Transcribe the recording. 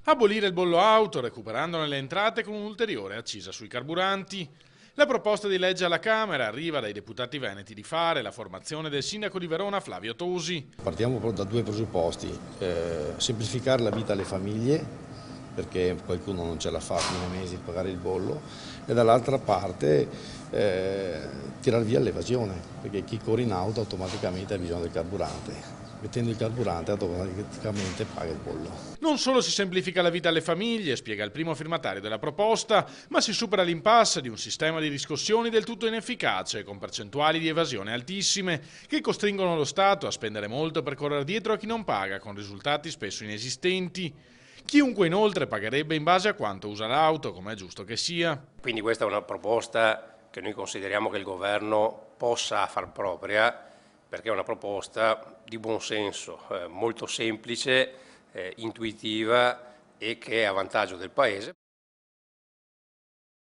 Abolire il bollo auto, recuperandone le entrate con un'ulteriore accisa sui carburanti. La proposta di legge alla Camera arriva dai deputati veneti di Fare, la formazione del sindaco di Verona Flavio Tosi. Partiamo da due presupposti: semplificare la vita alle famiglie, perché qualcuno non ce la fa a fine mese di pagare il bollo, e dall'altra parte tirar via l'evasione, perché chi corre in auto automaticamente ha bisogno del carburante. Mettendo il carburante automaticamente paga il bollo. Non solo si semplifica la vita alle famiglie, spiega il primo firmatario della proposta, ma si supera l'impasse di un sistema di riscossioni del tutto inefficace, con percentuali di evasione altissime, che costringono lo Stato a spendere molto per correre dietro a chi non paga, con risultati spesso inesistenti. Chiunque inoltre pagherebbe in base a quanto usa l'auto, come è giusto che sia. Quindi questa è una proposta che noi consideriamo che il governo possa far propria, perché è una proposta di buon senso, molto semplice, intuitiva e che è a vantaggio del Paese.